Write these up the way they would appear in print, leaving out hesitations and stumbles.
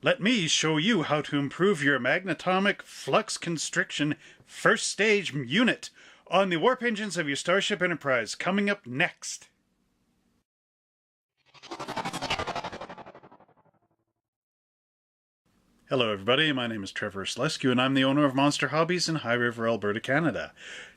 Let me show you how to improve your Magnatomic Flux Constriction first stage unit on the warp engines of your Starship Enterprise, coming up next. Hello everybody, my name is Trevor Slescu and I'm the owner of Monster Hobbies in High River, Alberta, Canada.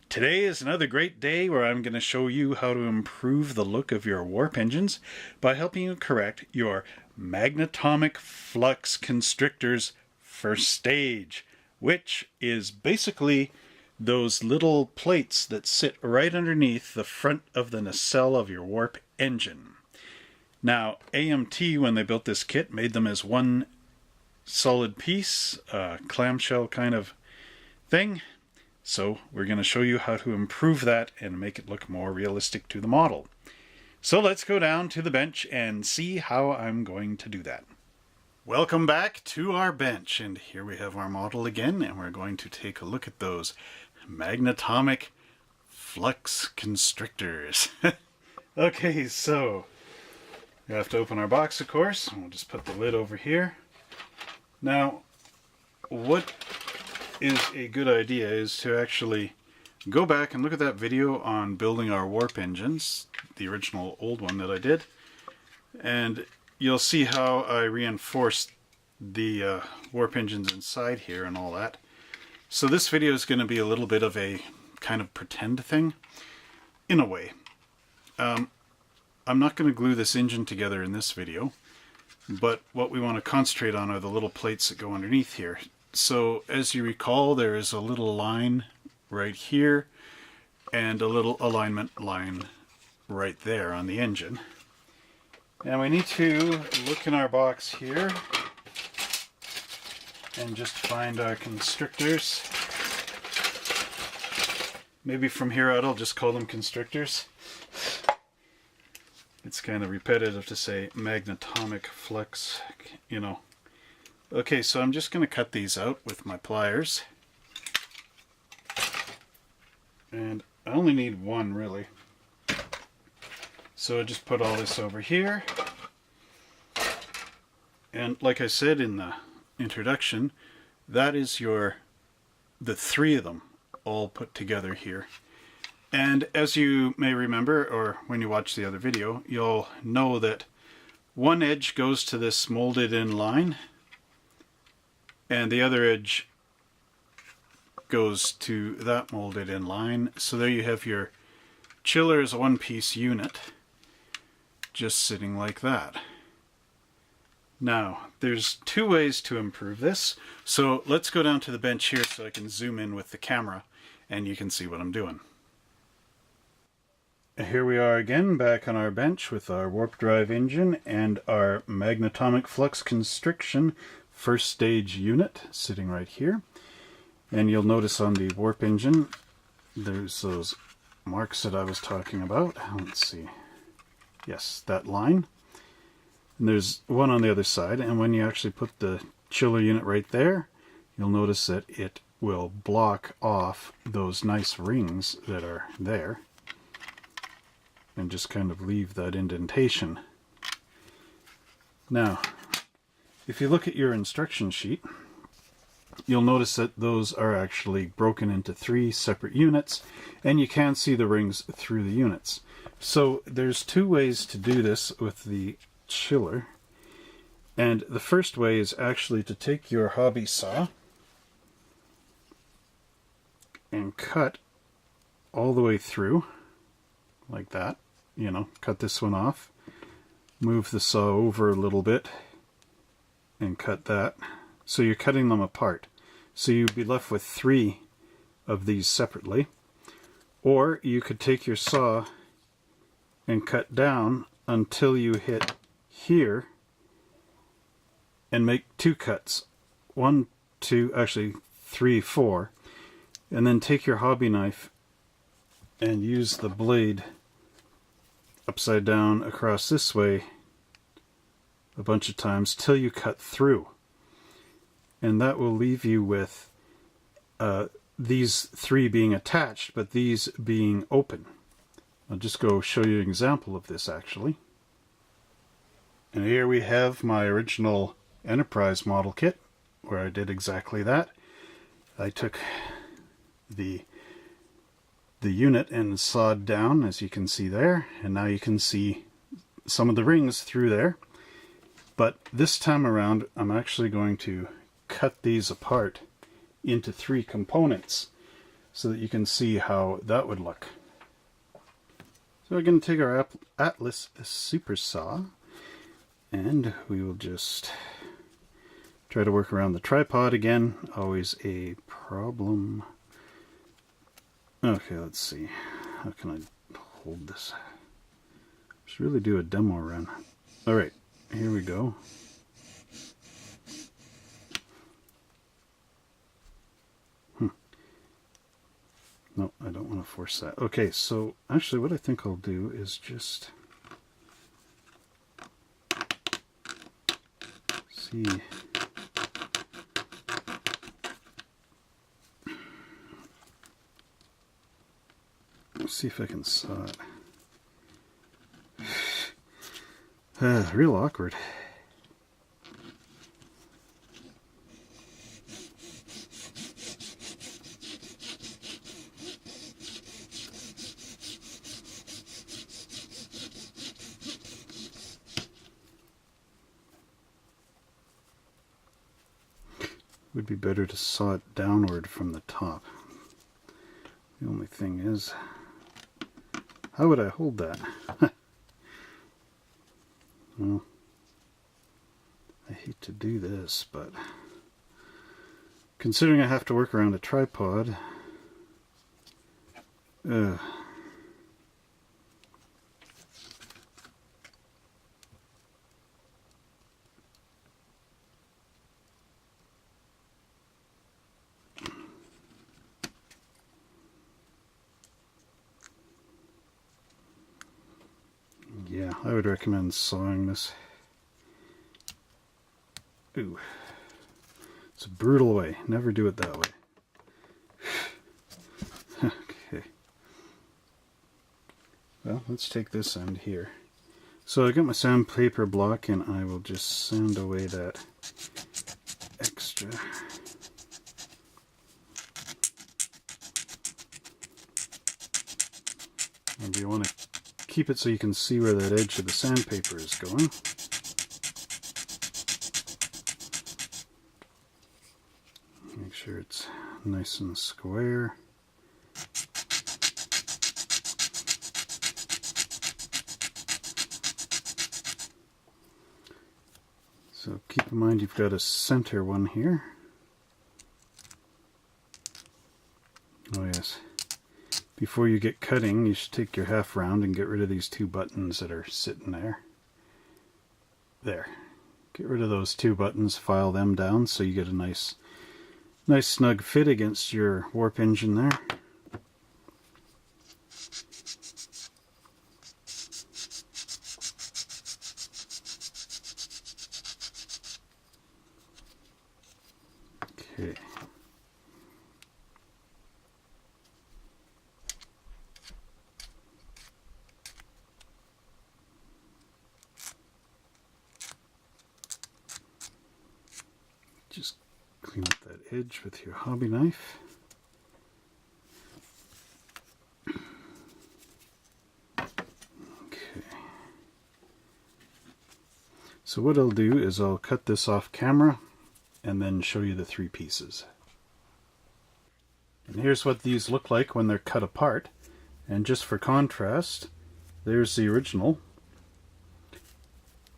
Today is another great day where I'm going to show you how to improve the look of your warp engines by helping you correct your Magnatomic Flux Constrictors first stage, which is basically those little plates that sit right underneath the front of the nacelle of your warp engine. Now, AMT, when they built this kit, made them as one solid piece, clamshell kind of thing. So we're going to show you how to improve that and make it look more realistic to the model. So let's go down to the bench and see how I'm going to do that. Welcome back to our bench, and here we have our model again, and we're going to take a look at those Magnatomic Flux Constrictors. Okay, so we have to open our box, of course. We'll just put the lid over here. Now, what is a good idea is to actually go back and look at that video on building our warp engines, the original old one that I did, and you'll see how I reinforced the warp engines inside here and all that. So this video is going to be a little bit of a kind of pretend thing, in a way. I'm not going to glue this engine together in this video, but what we want to concentrate on are the little plates that go underneath here. So as you recall, there is a little line right here and a little alignment line right there on the engine. And we need to look in our box here and just find our constrictors. Maybe from here out I'll just call them constrictors. It's kind of repetitive to say Magnatomic Flux, you know. Okay, so I'm just going to cut these out with my pliers. And I only need one, really. So I just put all this over here. And like I said in the introduction, that is the three of them all put together here. And as you may remember, or when you watch the other video, you'll know that one edge goes to this molded in line, and the other edge goes to that molded in line. So there you have your chiller as a one-piece unit, just sitting like that. Now, there's two ways to improve this. So let's go down to the bench here so I can zoom in with the camera and you can see what I'm doing. Here we are again, back on our bench with our warp drive engine and our Magnatomic Flux Constriction first stage unit sitting right here. And you'll notice on the warp engine there's those marks that I was talking about. Let's see. Yes, that line. And there's one on the other side, and when you actually put the chiller unit right there, you'll notice that it will block off those nice rings that are there and just kind of leave that indentation. Now, if you look at your instruction sheet, you'll notice that those are actually broken into three separate units, and you can see the rings through the units. So there's two ways to do this with the chiller, and the first way is actually to take your hobby saw and cut all the way through like that. You know, cut this one off, move the saw over a little bit and cut that. So you're cutting them apart. So you'd be left with three of these separately. Or you could take your saw and cut down until you hit here and make two cuts. One, two, actually 3, 4. And then take your hobby knife and use the blade upside down across this way a bunch of times till you cut through. And that will leave you with these three being attached, but these being open. I'll just go show you an example of this actually. And here we have my original Enterprise model kit, where I did exactly that. I took the unit and sawed down, as you can see there, and now you can see some of the rings through there. But this time around, I'm actually going to cut these apart into 3 components so that you can see how that would look. So we're going to take our Atlas Super Saw, and we will just try to work around the tripod again. Always a problem. Okay, let's see. How can I hold this? Just really do a demo run. Alright, here we go. No, I don't want to force that. Okay, so actually what I think I'll do is just see. Let's see if I can saw it. Real awkward. Would be better to saw it downward from the top. The only thing is, how would I hold that? Well, I hate to do this, but considering I have to work around a tripod, yeah, I would recommend sawing this. Ooh. It's a brutal way. Never do it that way. Okay. Well, let's take this end here. So I got my sandpaper block and I will just sand away that extra. Maybe you want to keep it so you can see where that edge of the sandpaper is going. Make sure it's nice and square. So keep in mind you've got a center one here. Oh yes. Before you get cutting, you should take your half round and get rid of these 2 buttons that are sitting there. There. Get rid of those 2 buttons, file them down so you get a nice snug fit against your warp engine there. Okay. Just clean up that edge with your hobby knife. Okay. So what I'll do is I'll cut this off camera and then show you the 3 pieces. And here's what these look like when they're cut apart. And just for contrast, there's the original.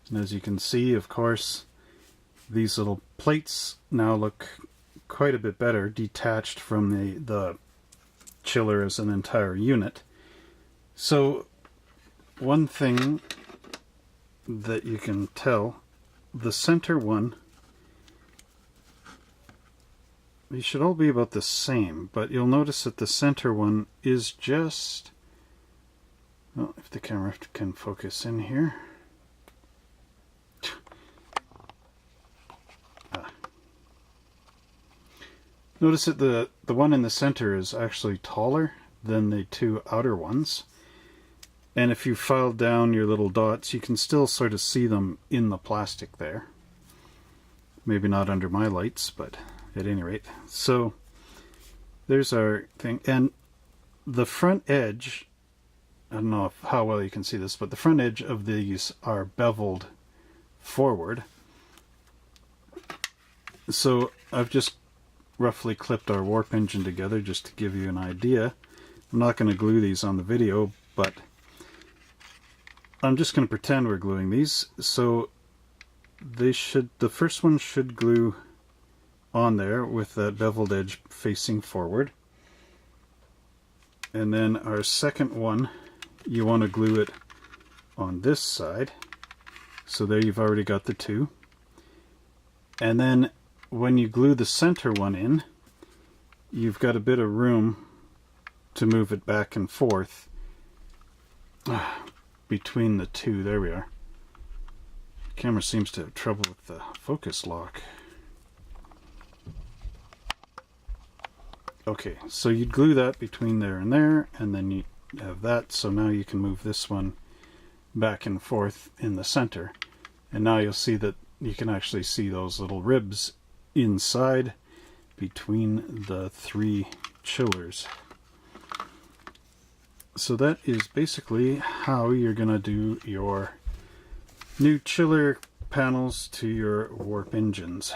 And as you can see, of course, these little plates now look quite a bit better, detached from the chiller as an entire unit. So one thing that you can tell, the center one, they should all be about the same, but you'll notice that the center one is just, well, if the camera can focus in here. Notice that the one in the center is actually taller than the 2 outer ones. And if you file down your little dots, you can still sort of see them in the plastic there. Maybe not under my lights, but at any rate. So there's our thing. And the front edge, I don't know how well you can see this, but the front edge of these are beveled forward. So I've just roughly clipped our warp engine together just to give you an idea. I'm not going to glue these on the video, but I'm just going to pretend we're gluing these. So the first one should glue on there with that beveled edge facing forward. And then our second one, you want to glue it on this side. So there you've already got the two. And then when you glue the center one in, you've got a bit of room to move it back and forth between the two. There we are. The camera seems to have trouble with the focus lock. Okay, so you'd glue that between there, and then you have that, so now you can move this one back and forth in the center. And now you'll see that you can actually see those little ribs inside between the three chillers. So that is basically how you're going to do your new chiller panels to your warp engines.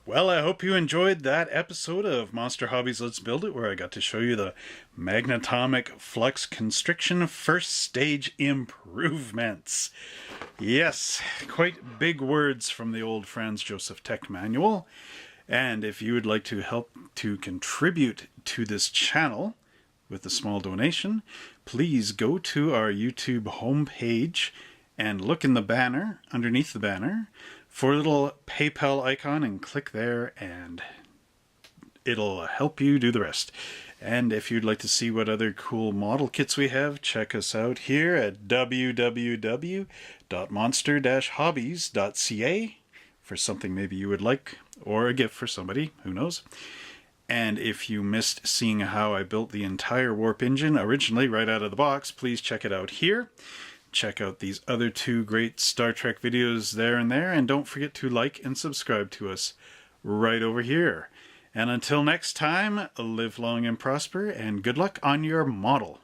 Well, I hope you enjoyed that episode of Monster Hobbies Let's Build It, where I got to show you the Magnatomic Flux Constriction first stage improvements. Yes, quite big words from the old Franz Joseph Tech manual. And if you would like to help to contribute to this channel with a small donation, please go to our YouTube homepage and look in the banner, underneath the banner, for a little PayPal icon, and click there and it'll help you do the rest. And if you'd like to see what other cool model kits we have, check us out here at www.monster-hobbies.ca for something maybe you would like, or a gift for somebody, who knows. And if you missed seeing how I built the entire warp engine originally right out of the box, please check it out here. Check out these other two great Star Trek videos there, and don't forget to like and subscribe to us right over here. And until next time, live long and prosper, and good luck on your model.